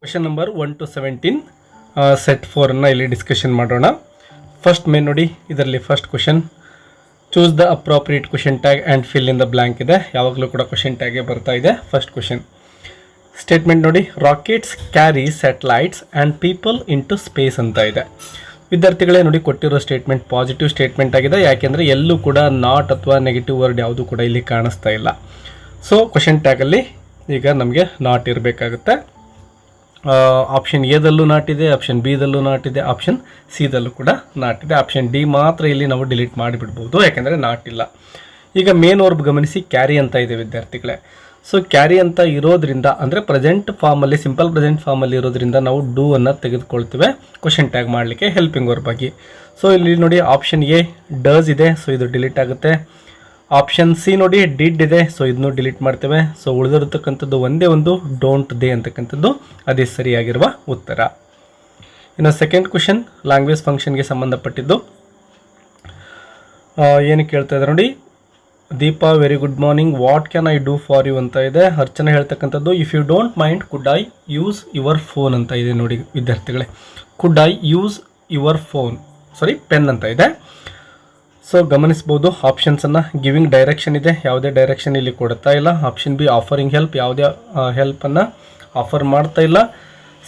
Question number 1 to 17 set 4 ಇಲ್ಲಿ discussion ಮಾಡೋಣ. First main ನೋಡಿ, ಇದರಲ್ಲಿ first question, choose the appropriate question tag and fill in the blank ಇದೆ. ಯಾವಾಗಲೂ ಕೂಡ ಕ್ವೆಶನ್ ಟ್ಯಾಗೇ ಬರ್ತಾ ಇದೆ. ಫಸ್ಟ್ ಕ್ವೆಶನ್ ಸ್ಟೇಟ್ಮೆಂಟ್ ನೋಡಿ, rockets carry satellites and people into space ಅಂತ ಇದೆ. ವಿದ್ಯಾರ್ಥಿಗಳೇ ನೋಡಿ, ಕೊಟ್ಟಿರೋ ಸ್ಟೇಟ್ಮೆಂಟ್ ಪಾಸಿಟಿವ್ ಸ್ಟೇಟ್ಮೆಂಟ್ ಆಗಿದೆ. ಯಾಕೆಂದರೆ ಎಲ್ಲೂ ಕೂಡ ನಾಟ್ ಅಥವಾ ನೆಗೆಟಿವ್ ವರ್ಡ್ ಯಾವುದು ಕೂಡ ಇಲ್ಲಿ ಕಾಣಿಸ್ತಾ ಇಲ್ಲ. ಸೊ ಕ್ವೆಶನ್ ಟ್ಯಾಗಲ್ಲಿ ಈಗ ನಮಗೆ ನಾಟ್ ಇರಬೇಕಾಗುತ್ತೆ. ಆಪ್ಷನ್ ಎದಲ್ಲೂ ನಾಟಿದೆ, ಆಪ್ಷನ್ ಬಿದಲ್ಲೂ ನಾಟಿದೆ, ಆಪ್ಷನ್ ಸಿದಲ್ಲೂ ಕೂಡ ನಾಟಿದೆ. ಆಪ್ಷನ್ ಡಿ ಮಾತ್ರ ಇಲ್ಲಿ ನಾವು ಡಿಲೀಟ್ ಮಾಡಿಬಿಡ್ಬೋದು, ಯಾಕೆಂದರೆ ನಾಟಿಲ್ಲ. ಈಗ ಮೇನ್ ವರ್ಬ್ ಗಮನಿಸಿ, ಕ್ಯಾರಿ ಅಂತ ಇದೆ ವಿದ್ಯಾರ್ಥಿಗಳೇ. ಸೊ ಕ್ಯಾರಿ ಅಂತ ಇರೋದ್ರಿಂದ ಅಂದರೆ ಪ್ರೆಸೆಂಟ್ ಫಾರ್ಮಲ್ಲಿ, ಸಿಂಪಲ್ ಪ್ರೆಸೆಂಟ್ ಫಾರ್ಮಲ್ಲಿ ಇರೋದ್ರಿಂದ ನಾವು ಡೂ ಅನ್ನು ತೆಗೆದುಕೊಳ್ತೇವೆ ಕ್ವೆಶನ್ ಟ್ಯಾಗ್ ಮಾಡಲಿಕ್ಕೆ ಹೆಲ್ಪಿಂಗ್ ವರ್ಬ್ ಆಗಿ. ಸೊ ಇಲ್ಲಿ ನೋಡಿ, ಆಪ್ಷನ್ ಎ ಡಸ್ ಇದೆ, ಸೊ ಇದು ಡಿಲೀಟ್ ಆಗುತ್ತೆ. ಆಪ್ಷನ್ ಸಿ ನೋಡಿ, ಡಿಡ್ ಇದೆ, ಸೊ ಇದನ್ನು ಡಿಲೀಟ್ ಮಾಡ್ತೇವೆ. ಸೊ ಉಳಿದಿರತಕ್ಕಂಥದ್ದು ಒಂದೇ ಒಂದು ಡೋಂಟ್ ದೇ ಅಂತಕ್ಕಂಥದ್ದು ಅದೇ ಸರಿಯಾಗಿರುವ ಉತ್ತರ. ಇನ್ನು ಸೆಕೆಂಡ್ ಕ್ವೆಶನ್, ಲ್ಯಾಂಗ್ವೇಜ್ ಫಂಕ್ಷನ್ಗೆ ಸಂಬಂಧಪಟ್ಟಿದ್ದು. ಏನು ಕೇಳ್ತಾ ಇದ್ದಾರೆ ನೋಡಿ, Deepa very good morning, what can I do for you ಅಂತ ಇದೆ. ಅರ್ಚನೆ ಹೇಳ್ತಕ್ಕಂಥದ್ದು, if you don't mind could I use your phone ಅಂತ ಇದೆ ನೋಡಿ ವಿದ್ಯಾರ್ಥಿಗಳೇ. Could I use your phone, sorry pen ಅಂತ ಇದೆ. ಸೊ ಗಮನಿಸ್ಬೋದು, ಆಪ್ಷನ್ಸನ್ನು ಗಿವಿಂಗ್ ಡೈರೆಕ್ಷನ್ ಇದೆ, ಯಾವುದೇ ಡೈರೆಕ್ಷನ್ ಇಲ್ಲಿ ಕೊಡ್ತಾ ಇಲ್ಲ. ಆಪ್ಷನ್ ಬಿ ಆಫರಿಂಗ್ ಹೆಲ್ಪ್, ಯಾವುದೇ ಹೆಲ್ಪನ್ನು ಆಫರ್ ಮಾಡ್ತಾ ಇಲ್ಲ.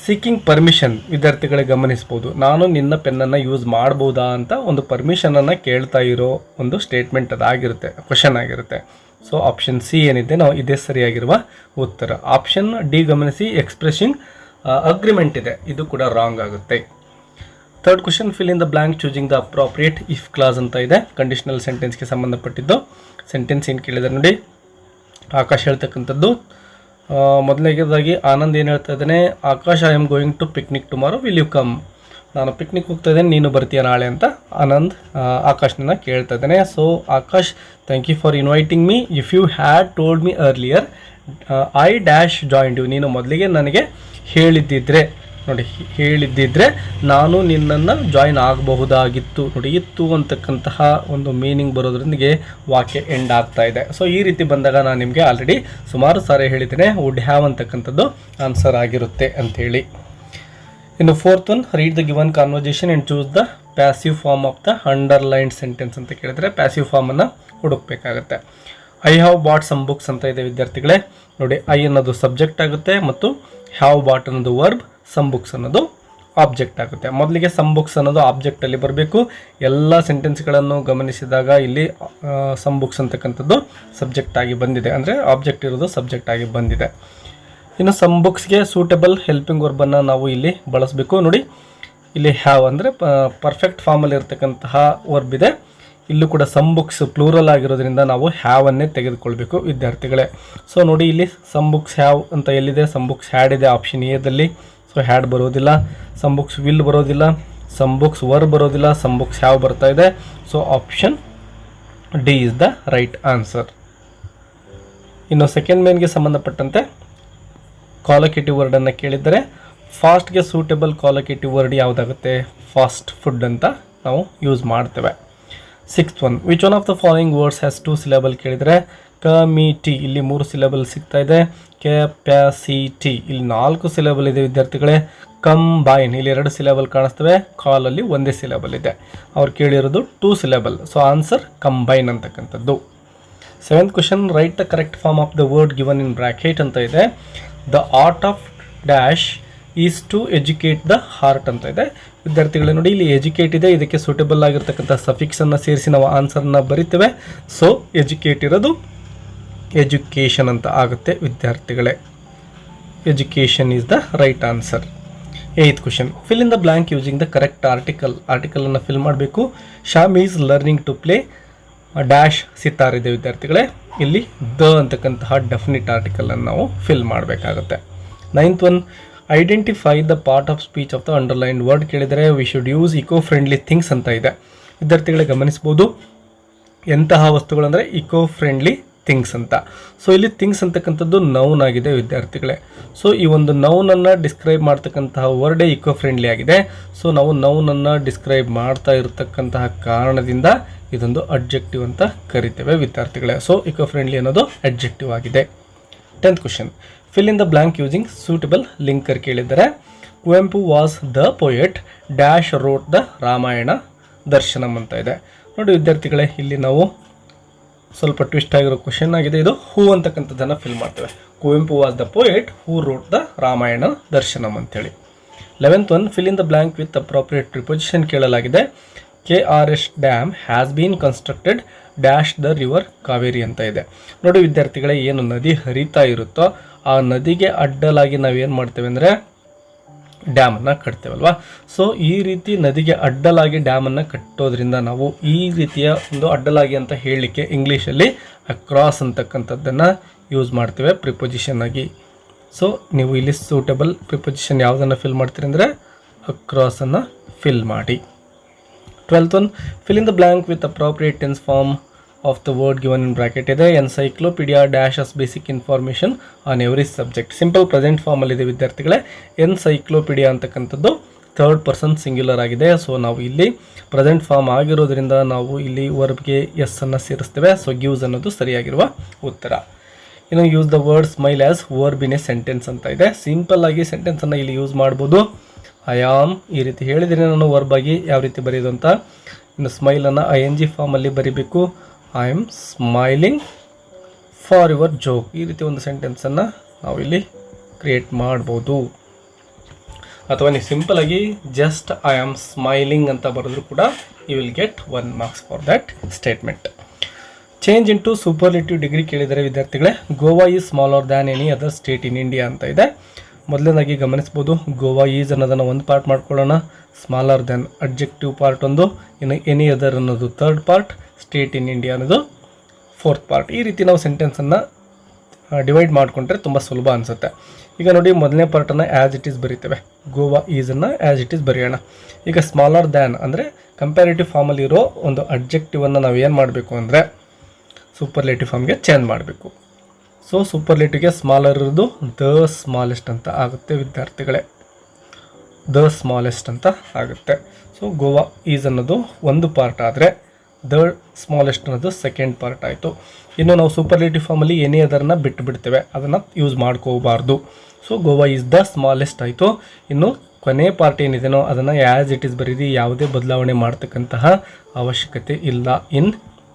ಸೀಕಿಂಗ್ ಪರ್ಮಿಷನ್, ವಿದ್ಯಾರ್ಥಿಗಳಿಗೆ ಗಮನಿಸ್ಬೋದು, ನಾನು ನಿನ್ನ ಪೆನ್ನನ್ನು ಯೂಸ್ ಮಾಡ್ಬೋದಾ ಅಂತ ಒಂದು ಪರ್ಮಿಷನನ್ನು ಕೇಳ್ತಾ ಇರೋ ಒಂದು ಸ್ಟೇಟ್ಮೆಂಟ್ ಅದಾಗಿರುತ್ತೆ, ಕ್ವೆಶನ್ ಆಗಿರುತ್ತೆ. ಸೊ ಆಪ್ಷನ್ ಸಿ ಏನಿದೆ ನಾವು ಇದೇ ಸರಿಯಾಗಿರುವ ಉತ್ತರ. ಆಪ್ಷನ್ ಡಿ ಗಮನಿಸಿ, ಎಕ್ಸ್ಪ್ರೆಸಿಂಗ್ ಅಗ್ರಿಮೆಂಟ್ ಇದೆ, ಇದು ಕೂಡ ರಾಂಗ್ ಆಗುತ್ತೆ. Third question, fill in the blank choosing the appropriate if clause ಅಂತ ಇದೆ. ಕಂಡೀಷನಲ್ ಸೆಂಟೆನ್ಸ್ಗೆ ಸಂಬಂಧಪಟ್ಟಿದ್ದು. ಸೆಂಟೆನ್ಸ್ ಏನು ಕೇಳಿದ್ದಾರೆ ನೋಡಿ, ಆಕಾಶ್ ಹೇಳ್ತಕ್ಕಂಥದ್ದು. ಮೊದಲನೇದಾಗಿ ಆನಂದ್ ಏನು ಹೇಳ್ತಾ ಇದ್ದಾನೆ, Akash I am going to picnic tomorrow, will you come. ನಾನು ಪಿಕ್ನಿಕ್ ಹೋಗ್ತಾ ಇದ್ದೇನೆ, ನೀನು ಬರ್ತೀಯ ನಾಳೆ ಅಂತ ಆನಂದ್ ಆಕಾಶ್ನ ಕೇಳ್ತಾ ಇದ್ದಾನೆ. So Akash, thank you for inviting me, if you had told me earlier I dash joined you. ನೀನು ಮೊದಲಿಗೆ ನನಗೆ ಹೇಳಿದ್ದಿದ್ರೆ ನೋಡಿ, ಹೇಳಿದ್ದಿದ್ರೆ ನಾನು ನಿನ್ನನ್ನು ಜಾಯಿನ್ ಆಗಬಹುದಾಗಿತ್ತು. ನೋಡಿ, ಇತ್ತು ಅಂತಕ್ಕಂತಹ ಒಂದು ಮೀನಿಂಗ್ ಬರೋದ್ರೊಂದಿಗೆ ವಾಕ್ಯ ಎಂಡ್ ಆಗ್ತಾ ಇದೆ. ಸೊ ಈ ರೀತಿ ಬಂದಾಗ ನಾನು ನಿಮಗೆ ಆಲ್ರೆಡಿ ಸುಮಾರು ಸಾರಿ ಹೇಳಿದ್ದೇನೆ, ವುಡ್ ಹ್ಯಾವ್ ಅಂತಕ್ಕಂಥದ್ದು ಆನ್ಸರ್ ಆಗಿರುತ್ತೆ ಅಂಥೇಳಿ. ಇನ್ನು fourth one, read the given conversation and choose the passive form of the underlined sentence ಅಂತ ಕೇಳಿದರೆ ಪ್ಯಾಸಿವ್ ಫಾರ್ಮನ್ನು ಹುಡುಕಬೇಕಾಗುತ್ತೆ. I have bought some books ಅಂತ ಇದೆ ವಿದ್ಯಾರ್ಥಿಗಳೇ. ನೋಡಿ, ಐ ಅನ್ನೋದು ಸಬ್ಜೆಕ್ಟ್ ಆಗುತ್ತೆ ಮತ್ತು ಹ್ಯಾವ್ ಬಾಟ್ ಅನ್ನೋದು ವರ್ಬ್, ಸಮ್ ಬುಕ್ಸ್ ಅನ್ನೋದು ಆಬ್ಜೆಕ್ಟ್ ಆಗುತ್ತೆ. ಮೊದಲಿಗೆ ಸಮ್ ಬುಕ್ಸ್ ಅನ್ನೋದು ಆಬ್ಜೆಕ್ಟಲ್ಲಿ ಬರಬೇಕು. ಎಲ್ಲ ಸೆಂಟೆನ್ಸ್ಗಳನ್ನು ಗಮನಿಸಿದಾಗ ಇಲ್ಲಿ ಸಮ್ ಬುಕ್ಸ್ ಅಂತಕ್ಕಂಥದ್ದು ಸಬ್ಜೆಕ್ಟ್ ಆಗಿ ಬಂದಿದೆ, ಅಂದರೆ ಆಬ್ಜೆಕ್ಟ್ ಇರೋದು ಸಬ್ಜೆಕ್ಟ್ ಆಗಿ ಬಂದಿದೆ. ಇನ್ನು ಸಮ್ ಬುಕ್ಸ್ಗೆ ಸೂಟಬಲ್ ಹೆಲ್ಪಿಂಗ್ ವರ್ಬನ್ನು ನಾವು ಇಲ್ಲಿ ಬಳಸಬೇಕು. ನೋಡಿ, ಇಲ್ಲಿ ಹ್ಯಾವ್ ಅಂದರೆ ಪರ್ಫೆಕ್ಟ್ ಫಾರ್ಮಲ್ಲಿ ಇರತಕ್ಕಂತಹ ವರ್ಬ್ ಇದೆ. ಇಲ್ಲೂ ಕೂಡ ಸಮ್ ಬುಕ್ಸ್ ಪ್ಲೂರಲ್ ಆಗಿರೋದ್ರಿಂದ ನಾವು ಹ್ಯಾವನ್ನೇ ತೆಗೆದುಕೊಳ್ಬೇಕು ವಿದ್ಯಾರ್ಥಿಗಳೇ. ಸೊ ನೋಡಿ, ಇಲ್ಲಿ ಸಮ್ ಬುಕ್ಸ್ ಹ್ಯಾವ್ ಅಂತ ಎಲ್ಲಿದೆ, ಸಮ್ ಬುಕ್ಸ್ ಹ್ಯಾಡ್ ಇದೆ ಆಪ್ಷನ್ ಎದಲ್ಲಿ. ಸೊ ಹ್ಯಾಡ್ ಬರೋದಿಲ್ಲ, ಸಮ್ ಬುಕ್ಸ್ ವಿಲ್ ಬರೋದಿಲ್ಲ, ಸಮ್ ಬುಕ್ಸ್ ವರ್ ಬರೋದಿಲ್ಲ, ಸಮ್ ಬುಕ್ಸ್ ಹ್ಯಾವ್ ಬರ್ತಾ ಇದೆ. So option D is the right answer. ಇನ್ನು ಸೆಕೆಂಡ್ ಮೇನ್ಗೆ ಸಂಬಂಧಪಟ್ಟಂತೆ ಕಾಲಕೇಟಿವ್ ವರ್ಡನ್ನು ಕೇಳಿದರೆ ಫಾಸ್ಟ್ಗೆ ಸೂಟೇಬಲ್ ಕಾಲಕೇಟಿವ್ ವರ್ಡ್ ಯಾವುದಾಗುತ್ತೆ, ಫಾಸ್ಟ್ ಫುಡ್ ಅಂತ ನಾವು ಯೂಸ್ ಮಾಡ್ತೇವೆ. Sixth one, which one of the following words has 2 syllable ಕೇಳಿದರೆ ಕಮಿಟಿ, ಇಲ್ಲಿ 3 ಸಿಲೆಬಲ್ ಸಿಗ್ತಾ ಇದೆ. ಕೆಪ್ಯಾಸಿಟಿ, ಇಲ್ಲಿ 4 ಸಿಲೆಬಲ್ ಇದೆ ವಿದ್ಯಾರ್ಥಿಗಳೇ. ಕಂಬೈನ್, ಇಲ್ಲಿ 2 ಸಿಲೆಬಲ್ ಕಾಣಿಸ್ತವೆ. ಕಾಲಲ್ಲಿ ಒಂದೇ ಸಿಲೆಬಲ್ ಇದೆ. ಅವ್ರು ಕೇಳಿರೋದು 2 ಸಿಲೆಬಲ್. ಸೊ ಆನ್ಸರ್ ಕಂಬೈನ್ ಅಂತಕ್ಕಂಥದ್ದು. Seventh question, write the correct form of the word given in bracket ಅಂತ ಇದೆ. The art of dash is to educate the heart ಅಂತ ಇದೆ. ವಿದ್ಯಾರ್ಥಿಗಳೇ ನೋಡಿ, ಇಲ್ಲಿ ಎಜುಕೇಟ್ ಇದೆ, ಇದಕ್ಕೆ ಸೂಟೇಬಲ್ ಆಗಿರ್ತಕ್ಕಂಥ ಸಫಿಕ್ಸನ್ನು ಸೇರಿಸಿ ನಾವು ಆನ್ಸರ್ನ ಬರಿತೇವೆ. ಸೊ ಎಜುಕೇಟ್ ಇರೋದು ಎಜುಕೇಷನ್ ಅಂತ ಆಗುತ್ತೆ ವಿದ್ಯಾರ್ಥಿಗಳೇ. Education is the right answer. Eighth question, fill in the blank using the correct ಆರ್ಟಿಕಲನ್ನು ಫಿಲ್ ಮಾಡಬೇಕು. Shyam is learning to play dash sitar ಇದೆ ವಿದ್ಯಾರ್ಥಿಗಳೇ. ಇಲ್ಲಿ ದ ಅಂತಕ್ಕಂತಹ ಡೆಫಿನಿಟ್ ಆರ್ಟಿಕಲನ್ನು ನಾವು ಫಿಲ್ ಮಾಡಬೇಕಾಗುತ್ತೆ. Ninth one, identify the part of speech of the underlined word ಕೇಳಿದರೆ we should use eco friendly things ಅಂತ ಇದೆ. ವಿದ್ಯಾರ್ಥಿಗಳೇ ಗಮನಿಸ್ಬೋದು, ಎಂತಹ ವಸ್ತುಗಳಂದರೆ ಇಕೋ ಫ್ರೆಂಡ್ಲಿ ಥಿಂಗ್ಸ್ ಅಂತ. ಸೊ ಇಲ್ಲಿ ಥಿಂಗ್ಸ್ ಅಂತಕ್ಕಂಥದ್ದು ನೌನ್ ಆಗಿದೆ ವಿದ್ಯಾರ್ಥಿಗಳೇ. ಸೊ ಈ ಒಂದು ನೌನನ್ನು ಡಿಸ್ಕ್ರೈಬ್ ಮಾಡ್ತಕ್ಕಂತಹ ವರ್ಡೇ ಇಕೋ ಫ್ರೆಂಡ್ಲಿ ಆಗಿದೆ. ಸೊ ನಾವು ನೌನನ್ನು ಡಿಸ್ಕ್ರೈಬ್ ಮಾಡ್ತಾ ಇರತಕ್ಕಂತಹ ಕಾರಣದಿಂದ ಇದೊಂದು ಅಡ್ಜೆಕ್ಟಿವ್ ಅಂತ ಕರಿತೇವೆ ವಿದ್ಯಾರ್ಥಿಗಳೇ. ಸೊ ಇಕೋ ಫ್ರೆಂಡ್ಲಿ ಅನ್ನೋದು ಅಡ್ಜೆಕ್ಟಿವ್ ಆಗಿದೆ. 10th question, fill in the blank using suitable linker ಕೇಳಿದ್ದಾರೆ. Kuvempu was the poet dash wrote the Ramayana Darshanam ಅಂತ ಇದೆ. ನೋಡಿ ವಿದ್ಯಾರ್ಥಿಗಳೇ, ಇಲ್ಲಿ ನಾವು ಸ್ವಲ್ಪ ಟ್ವಿಸ್ಟ್ ಆಗಿರೋ ಕ್ವಶನ್ ಆಗಿದೆ. ಇದು ಹೂ ಅಂತಕ್ಕಂಥದ್ದನ್ನು ಫಿಲ್ ಮಾಡ್ತೇವೆ. Kuvempu was the poet who wrote the Ramayana Darshanam ಅಂತೇಳಿ. 11th one, fill in the blank with appropriate preposition ಕೇಳಲಾಗಿದೆ. KRS dam has been constructed dash the river Kaveri ಅಂತ ಇದೆ. ನೋಡಿ ವಿದ್ಯಾರ್ಥಿಗಳೇ, ಏನು ನದಿ ಹರಿತಾ ಇರುತ್ತೋ ಆ ನದಿಗೆ ಅಡ್ಡಲಾಗಿ ನಾವೇನು ಮಾಡ್ತೇವೆ ಅಂದರೆ ಡ್ಯಾಮನ್ನು ಕಟ್ತೇವಲ್ವಾ. ಸೊ ಈ ರೀತಿ ನದಿಗೆ ಅಡ್ಡಲಾಗಿ ಡ್ಯಾಮನ್ನು ಕಟ್ಟೋದ್ರಿಂದ ನಾವು ಈ ರೀತಿಯ ಒಂದು ಅಡ್ಡಲಾಗಿ ಅಂತ ಹೇಳಲಿಕ್ಕೆ ಇಂಗ್ಲೀಷಲ್ಲಿ ಅಕ್ರಾಸ್ ಅಂತಕ್ಕಂಥದ್ದನ್ನು ಯೂಸ್ ಮಾಡ್ತೇವೆ ಪ್ರಿಪೊಸಿಷನ್ ಆಗಿ. ಸೊ ನೀವು ಇಲ್ಲಿ ಸೂಟಬಲ್ ಪ್ರಿಪೊಸಿಷನ್ ಯಾವುದನ್ನು ಫಿಲ್ ಮಾಡ್ತೀರಿ ಅಂದರೆ ಅಕ್ರಾಸನ್ನು ಫಿಲ್ ಮಾಡಿ. 12th one, fill in the blank with appropriate tense form of the word given in bracket ಇದೆ. Encyclopaedia dash us basic information on every subject. Simple present ಫಾರ್ಮಲ್ಲಿದೆ ವಿದ್ಯಾರ್ಥಿಗಳೇ. Encyclopaedia ಅಂತಕ್ಕಂಥದ್ದು third person singular ಆಗಿದೆ. So ನಾವು ಇಲ್ಲಿ present form ಆಗಿರೋದ್ರಿಂದ ನಾವು ಇಲ್ಲಿ ವರ್ಬ್ಗೆ ಎಸ್ ಅನ್ನು ಸೇರಿಸ್ತೇವೆ. ಸೊ ಗಿವ್ಸ್ ಅನ್ನೋದು ಸರಿಯಾಗಿರುವ ಉತ್ತರ. ಇನ್ನು use the word smile as verb in a sentence ಅಂತ ಇದೆ. ಸಿಂಪಲ್ ಆಗಿ ಸೆಂಟೆನ್ಸನ್ನು ಇಲ್ಲಿ ಯೂಸ್ ಮಾಡ್ಬೋದು. ಐ ಆಮ್ ಈ ರೀತಿ ಹೇಳಿದರೆ ನಾನು ವರ್ಬ್ ಆಗಿ ಯಾವ ರೀತಿ ಬರೆಯೋದು ಅಂತ. ಇನ್ನು ಸ್ಮೈಲನ್ನು ING ಫಾರ್ಮಲ್ಲಿ ಬರೀಬೇಕು. I am smiling for your joke. ಈ ರೀತಿ ಒಂದು ಸೆಂಟೆನ್ಸನ್ನು ನಾವಿಲ್ಲಿ ಕ್ರಿಯೇಟ್ ಮಾಡ್ಬೋದು. ಅಥವಾ ನೀವು ಸಿಂಪಲ್ ಆಗಿ ಜಸ್ಟ್ ಐ ಆಮ್ ಸ್ಮೈಲಿಂಗ್ ಅಂತ ಬರೆದ್ರು ಕೂಡ you will get 1 marks for that statement. Change into superlative degree ಕೇಳಿದರೆ ವಿದ್ಯಾರ್ಥಿಗಳೇ. Goa is smaller than any other state in India ಅಂತ ಇದೆ. ಮೊದಲನೇದಾಗಿ ಗಮನಿಸ್ಬೋದು, ಗೋವಾ ಈಸ್ ಅನ್ನೋದನ್ನು ಒಂದು ಪಾರ್ಟ್ ಮಾಡ್ಕೊಳ್ಳೋಣ. ಸ್ಮಾಲರ್ ದ್ಯಾನ್ ಅಬ್ಜೆಕ್ಟಿವ್ ಪಾರ್ಟ್ ಒಂದು, ಇನ್ನು ಎನಿ ಅದರ್ ಅನ್ನೋದು third part, state in India ಅನ್ನೋದು ಫೋರ್ತ್ ಪಾರ್ಟ್. ಈ ರೀತಿ ನಾವು ಸೆಂಟೆನ್ಸನ್ನು ಡಿವೈಡ್ ಮಾಡಿಕೊಂಡ್ರೆ ತುಂಬ ಸುಲಭ ಅನಿಸುತ್ತೆ. ಈಗ ನೋಡಿ, ಮೊದಲನೇ ಪಾರ್ಟನ್ನು ಆ್ಯಸ್ ಇಟ್ ಈಸ್ ಬರೀತೇವೆ. ಗೋವಾ ಈಸನ್ನು ಆ್ಯಸ್ ಇಟ್ ಈಸ್ ಬರೆಯೋಣ. ಈಗ ಸ್ಮಾಲರ್ ದ್ಯಾನ್ ಅಂದರೆ ಕಂಪ್ಯಾರಿಟಿವ್ ಫಾರ್ಮಲ್ಲಿರೋ ಒಂದು ಅಬ್ಜೆಕ್ಟಿವನ್ನು ನಾವು ಏನು ಮಾಡಬೇಕು ಅಂದರೆ ಸೂಪರ್ಲೇಟಿವ್ ಫಾರ್ಮ್ಗೆ ಚೇಂಜ್ ಮಾಡಬೇಕು. ಸೊ ಸೂಪರ್ಲೇಟಿವ್ಗೆ ಸ್ಮಾಲರ್ ಇರೋದು ದ ಸ್ಮಾಲೆಸ್ಟ್ ಅಂತ ಆಗುತ್ತೆ ವಿದ್ಯಾರ್ಥಿಗಳೇ. ದ ಸ್ಮಾಲೆಸ್ಟ್ ಅಂತ ಆಗುತ್ತೆ. ಸೊ ಗೋವಾ ಈಸ್ ಅನ್ನೋದು ಒಂದು ಪಾರ್ಟ್ ಆದರೆ ದ ಸ್ಮಾಲೆಸ್ಟ್ ಅನ್ನೋದು ಸೆಕೆಂಡ್ ಪಾರ್ಟ್ ಆಯಿತು. ಇನ್ನು ನಾವು ಸೂಪರ್ಲೇಟಿವ್ ಫಾರ್ಮಲ್ಲಿ ಏನೇ ಅದನ್ನು ಬಿಟ್ಟು ಬಿಡ್ತೇವೆ, ಅದನ್ನು ಯೂಸ್ ಮಾಡ್ಕೋಬಾರ್ದು. So Goa is the smallest ಆಯಿತು. ಇನ್ನು ಕೊನೆ ಪಾರ್ಟ್ ಏನಿದೆನೋ ಅದನ್ನು ಆ್ಯಸ್ ಇಟ್ ಈಸ್ ಬರೀದಿ, ಯಾವುದೇ ಬದಲಾವಣೆ ಮಾಡ್ತಕ್ಕಂತಹ ಅವಶ್ಯಕತೆ ಇಲ್ಲ ಇನ್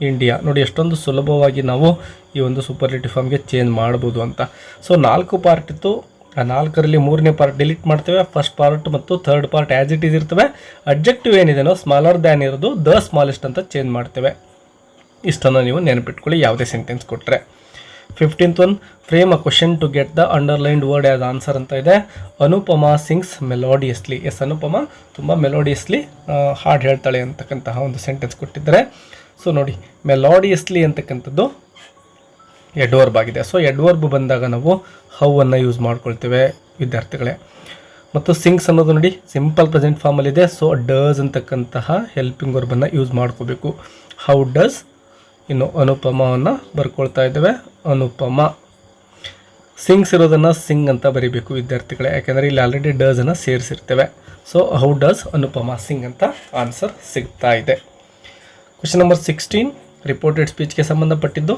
ಇಂಡಿಯಾ. ನೋಡಿ ಎಷ್ಟೊಂದು ಸುಲಭವಾಗಿ ನಾವು ಈ ಒಂದು ಸೂಪರ್ಲೇಟಿವ್ ಫಾರ್ಮ್ಗೆ ಚೇಂಜ್ ಮಾಡ್ಬೋದು ಅಂತ. ಸೊ 4 ಪಾರ್ಟ್ ಇತ್ತು. ಆ 4ರಲ್ಲಿ 3ನೇ ಪಾರ್ಟ್ ಡಿಲೀಟ್ ಮಾಡ್ತೇವೆ. ಫಸ್ಟ್ ಪಾರ್ಟ್ ಮತ್ತು third part as it is ಇರ್ತವೆ. ಅಬ್ಜೆಕ್ಟಿವ್ ಏನಿದೆನೋ ಸ್ಮಾಲರ್ ದ್ಯಾನ್ ಇರೋದು ದ ಸ್ಮಾಲೆಸ್ಟ್ ಅಂತ ಚೇಂಜ್ ಮಾಡ್ತೇವೆ. ಇಷ್ಟನ್ನು ನೀವು ನೆನಪಿಟ್ಕೊಳ್ಳಿ ಯಾವುದೇ ಸೆಂಟೆನ್ಸ್ ಕೊಟ್ಟರೆ. 15th one, frame a question to get the underlined word as answer ಅಂತ ಇದೆ. Anupama sings melodiously. Yes, Anupama ತುಂಬ ಮೆಲೋಡಿಯಸ್ಲಿ ಹಾಡು ಹೇಳ್ತಾಳೆ ಅಂತಕ್ಕಂತಹ ಒಂದು ಸೆಂಟೆನ್ಸ್ ಕೊಟ್ಟಿದ್ದಾರೆ. ಸೊ ನೋಡಿ, ಮೆಲೋಡಿಯಸ್ಲಿ ಅಂತಕ್ಕಂಥದ್ದು ಎಡ್ವರ್ಬ್ ಆಗಿದೆ. ಸೊ ಎಡ್ವರ್ಬ್ ಬಂದಾಗ ನಾವು ಹೌವನ್ನು ಯೂಸ್ ಮಾಡ್ಕೊಳ್ತೇವೆ ವಿದ್ಯಾರ್ಥಿಗಳೇ. ಮತ್ತು ಸಿಂಗ್ಸ್ ಅನ್ನೋದು ನೋಡಿ ಸಿಂಪಲ್ ಪ್ರೆಸೆಂಟ್ ಫಾರ್ಮಲ್ಲಿದೆ. ಸೊ ಡಸ್ ಅಂತಕ್ಕಂತಹ ಹೆಲ್ಪಿಂಗ್ ವರ್ಬನ್ನು ಯೂಸ್ ಮಾಡ್ಕೋಬೇಕು. How does. ಇನ್ನು ಅನುಪಮವನ್ನು ಬರ್ಕೊಳ್ತಾ ಇದ್ದೇವೆ, ಅನುಪಮ. ಸಿಂಗ್ಸ್ ಇರೋದನ್ನು ಸಿಂಗ್ ಅಂತ ಬರೀಬೇಕು ವಿದ್ಯಾರ್ಥಿಗಳೇ, ಯಾಕೆಂದರೆ ಇಲ್ಲಿ ಆಲ್ರೆಡಿ ಡಸನ್ನು ಸೇರಿಸಿರ್ತೇವೆ. ಸೊ ಹೌ ಡಸ್ ಅನುಪಮ ಸಿಂಗ್ ಅಂತ ಆನ್ಸರ್ ಸಿಗ್ತಾ ಇದೆ. ಕ್ವೆಶ್ಚನ್ ನಂಬರ್ 16, ರಿಪೋರ್ಟೆಡ್ ಸ್ಪೀಚ್ಗೆ ಸಂಬಂಧಪಟ್ಟಿದ್ದು.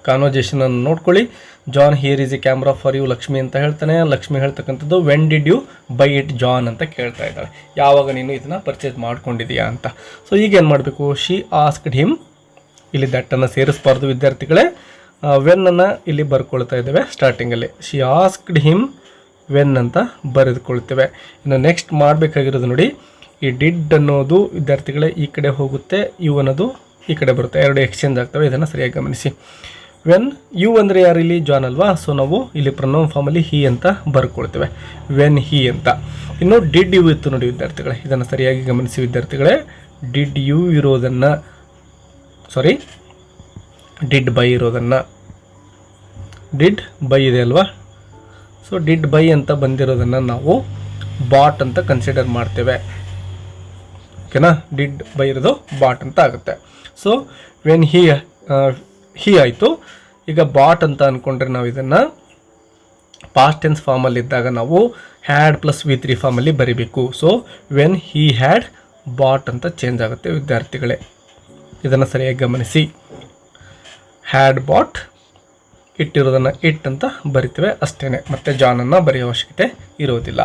ಕಾನ್ವರ್ಜೇಷನನ್ನು ನೋಡ್ಕೊಳ್ಳಿ. John here is a camera for you Lakshmi ಅಂತ ಹೇಳ್ತಾನೆ. ಲಕ್ಷ್ಮಿ ಹೇಳ್ತಕ್ಕಂಥದ್ದು when did you buy it John ಅಂತ ಕೇಳ್ತಾ ಇದ್ದಾಳೆ. ಯಾವಾಗ ನೀನು ಇದನ್ನು ಪರ್ಚೇಸ್ ಮಾಡ್ಕೊಂಡಿದೀಯಾ ಅಂತ. ಸೊ ಈಗ ಏನು ಮಾಡಬೇಕು, ಶಿ ಆಸ್ಕ್ಡ್ ಹಿಮ್. ಇಲ್ಲಿ ದಟ್ಟನ್ನು ಸೇರಿಸಬಾರ್ದು ವಿದ್ಯಾರ್ಥಿಗಳೇ. ವೆನ್ನನ್ನು ಇಲ್ಲಿ ಬರ್ಕೊಳ್ತಾ ಇದ್ದೇವೆ ಸ್ಟಾರ್ಟಿಂಗಲ್ಲಿ. ಶಿ ಆಸ್ಕ್ಡ್ ಹಿಮ್ ವೆನ್ ಅಂತ ಬರೆದುಕೊಳ್ತೇವೆ. ಇನ್ನು ನೆಕ್ಸ್ಟ್ ಮಾಡಬೇಕಾಗಿರೋದು ನೋಡಿ, ಈ ಡಿಡ್ ಅನ್ನೋದು ವಿದ್ಯಾರ್ಥಿಗಳೇ ಈ ಕಡೆ ಹೋಗುತ್ತೆ, ಯು ಅನ್ನೋದು ಈ ಕಡೆ ಬರುತ್ತೆ, ಎರಡು ಎಕ್ಸ್ಚೇಂಜ್ ಆಗ್ತವೆ. ಇದನ್ನು ಸರಿಯಾಗಿ ಗಮನಿಸಿ. ವೆನ್ ಯು ಅಂದರೆ ಯಾರು ಇಲ್ಲಿ ಜಾನ್ ಅಲ್ವಾ. ಸೊ ನಾವು ಇಲ್ಲಿ ಪ್ರೊನೌನ್ ಫಾರ್ಮಲ್ಲಿ ಹಿ ಅಂತ ಬರ್ಕೊಳ್ತೇವೆ, ವೆನ್ ಹಿ ಅಂತ. ಇನ್ನು ಡಿಡ್ ಯು ಇತ್ತು ನೋಡಿ ವಿದ್ಯಾರ್ಥಿಗಳೇ, ಇದನ್ನು ಸರಿಯಾಗಿ ಗಮನಿಸಿ ವಿದ್ಯಾರ್ಥಿಗಳೇ. ಡಿಡ್ ಯು ಇರೋದನ್ನು, ಸಾರಿ ಡಿಡ್ ಬೈ ಇರೋದನ್ನು, ಡಿಡ್ ಬೈ ಇದೆ ಅಲ್ವಾ. ಸೊ ಡಿಡ್ ಬೈ ಅಂತ ಬಂದಿರೋದನ್ನು ನಾವು ಬಾಟ್ ಅಂತ ಕನ್ಸಿಡರ್ ಮಾಡ್ತೇವೆ. ಓಕೆನಾ, ಡಿಡ್ ಬೈ ಇರೋದು ಬಾಟ್ ಅಂತ ಆಗುತ್ತೆ. ಸೊ ವೆನ್ ಹಿ ಆಯಿತು. ಈಗ ಬಾಟ್ ಅಂತ ಅಂದ್ಕೊಂಡ್ರೆ ನಾವು ಇದನ್ನು ಪಾಸ್ಟ್ ಟೆನ್ಸ್ ಫಾರ್ಮಲ್ಲಿದ್ದಾಗ ನಾವು ಹ್ಯಾಡ್ ಪ್ಲಸ್ V3 ಫಾರ್ಮಲ್ಲಿ ಬರೀಬೇಕು. So when he had bought ಅಂತ ಚೇಂಜ್ ಆಗುತ್ತೆ ವಿದ್ಯಾರ್ಥಿಗಳೇ, ಇದನ್ನು ಸರಿಯಾಗಿ ಗಮನಿಸಿ. ಹ್ಯಾಡ್ ಬಾಟ್ ಇಟ್ಟಿರೋದನ್ನು ಇಟ್ ಅಂತ ಬರಿತೇವೆ ಅಷ್ಟೇ, ಮತ್ತು ಜಾನನ್ನು ಬರೆಯೋ ಅವಶ್ಯಕತೆ ಇರೋದಿಲ್ಲ.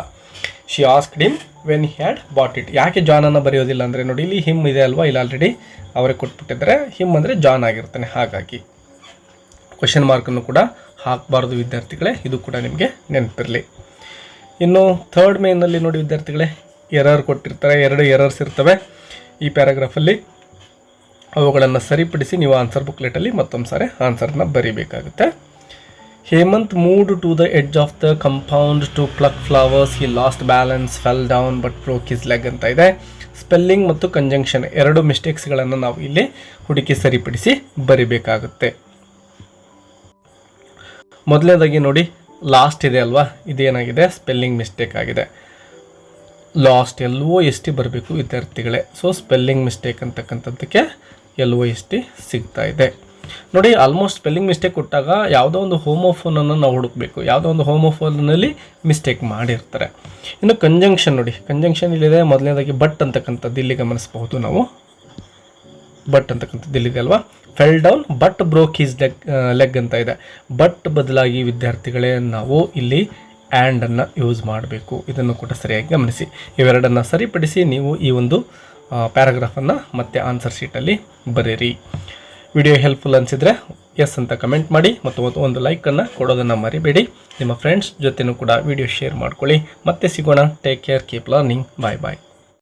She asked him when he had bought it. ಯಾಕೆ ಜಾನನ್ನು ಬರೆಯೋದಿಲ್ಲ ಅಂದರೆ ನೋಡಿ, ಇಲ್ಲಿ ಹಿಮ್ ಇದೆ ಅಲ್ವಾ, ಇಲ್ಲಿ ಆಲ್ರೆಡಿ ಅವರೇ ಕೊಟ್ಬಿಟ್ಟಿದ್ದಾರೆ. ಹಿಮ್ ಅಂದರೆ ಜಾನ್ ಆಗಿರ್ತಾನೆ, ಹಾಗಾಗಿ ಕ್ವೆಶನ್ ಮಾರ್ಕನ್ನು ಕೂಡ ಹಾಕಬಾರ್ದು ವಿದ್ಯಾರ್ಥಿಗಳೇ, ಇದು ಕೂಡ ನಿಮಗೆ ನೆನಪಿರಲಿ. ಇನ್ನು ಥರ್ಡ್ ಮೇನಲ್ಲಿ ನೋಡಿ ವಿದ್ಯಾರ್ಥಿಗಳೇ, ಎರರ್ ಕೊಟ್ಟಿರ್ತಾರೆ, 2 ಎರರ್ಸ್ ಇರ್ತವೆ ಈ ಪ್ಯಾರಾಗ್ರಾಫಲ್ಲಿ. ಅವುಗಳನ್ನು ಸರಿಪಡಿಸಿ ನೀವು ಆನ್ಸರ್ ಬುಕ್ಲೆಟಲ್ಲಿ ಮತ್ತೊಂದು ಸಾರಿ ಆನ್ಸರ್ನ ಬರೀಬೇಕಾಗುತ್ತೆ. Hemant moved to the edge of the compound to pluck flowers, he lost balance, fell down but broke his leg ಅಂತ ಇದೆ. ಸ್ಪೆಲ್ಲಿಂಗ್ ಮತ್ತು ಕಂಜಂಕ್ಷನ್ 2 ಮಿಸ್ಟೇಕ್ಸ್ಗಳನ್ನು ನಾವು ಇಲ್ಲಿ ಹುಡುಕಿ ಸರಿಪಡಿಸಿ ಬರಿಬೇಕಾಗುತ್ತೆ. ಮೊದಲನೇದಾಗಿ ನೋಡಿ, ಲಾಸ್ಟ್ ಇದೆ ಅಲ್ವಾ, ಇದೇನಾಗಿದೆ, ಸ್ಪೆಲ್ಲಿಂಗ್ ಮಿಸ್ಟೇಕ್ ಆಗಿದೆ. ಲಾಸ್ಟ್ LOST ಬರಬೇಕು ವಿದ್ಯಾರ್ಥಿಗಳೇ. ಸೊ ಸ್ಪೆಲ್ಲಿಂಗ್ ಮಿಸ್ಟೇಕ್ ಅಂತಕ್ಕಂಥದ್ದಕ್ಕೆ LOST ಸಿಗ್ತಾ ಇದೆ ನೋಡಿ. ಆಲ್ಮೋಸ್ಟ್ ಸ್ಪೆಲ್ಲಿಂಗ್ ಮಿಸ್ಟೇಕ್ ಕೊಟ್ಟಾಗ ಯಾವುದೋ ಒಂದು ಹೋಮೋಫೋನನ್ನು ನಾವು ಹುಡುಕಬೇಕು, ಯಾವುದೋ ಒಂದು ಹೋಮೋಫೋನಲ್ಲಿ ಮಿಸ್ಟೇಕ್ ಮಾಡಿರ್ತಾರೆ. ಇನ್ನು ಕಂಜಂಕ್ಷನ್ ನೋಡಿ, ಕಂಜಂಕ್ಷನ್ ಇಲ್ಲಿದೆ. ಮೊದಲನೇದಾಗಿ ಬಟ್ ಅಂತಕ್ಕಂಥದ್ದು ಇಲ್ಲಿ ಗಮನಿಸಬಹುದು ನಾವು. ಬಟ್ ಅಂತಕ್ಕಂಥದ್ದು ಇಲ್ಲಿದೆ ಅಲ್ವಾ. Fell down but broke his leg ಅಂತ ಇದೆ. ಬಟ್ ಬದಲಾಗಿ ವಿದ್ಯಾರ್ಥಿಗಳೇ ನಾವು ಇಲ್ಲಿ ಆ್ಯಂಡನ್ನು ಯೂಸ್ ಮಾಡಬೇಕು. ಇದನ್ನು ಕೂಡ ಸರಿಯಾಗಿ ಗಮನಿಸಿ. ಇವೆರಡನ್ನು ಸರಿಪಡಿಸಿ ನೀವು ಈ ಒಂದು ಪ್ಯಾರಾಗ್ರಾಫನ್ನು ಮತ್ತೆ ಆನ್ಸರ್ ಶೀಟಲ್ಲಿ ಬರೀರಿ. ವಿಡಿಯೋ ಹೆಲ್ಪ್ಫುಲ್ ಅನಿಸಿದರೆ ಎಸ್ ಅಂತ ಕಮೆಂಟ್ ಮಾಡಿ ಮತ್ತು ಒಂದು ಲೈಕನ್ನು ಕೊಡೋದನ್ನು ಮರಿಬೇಡಿ. ನಿಮ್ಮ ಫ್ರೆಂಡ್ಸ್ ಜೊತೆನೂ ಕೂಡ ವಿಡಿಯೋ ಶೇರ್ ಮಾಡ್ಕೊಳ್ಳಿ. ಮತ್ತೆ ಸಿಗೋಣ. Take care, keep learning. Bye ಬಾಯ್.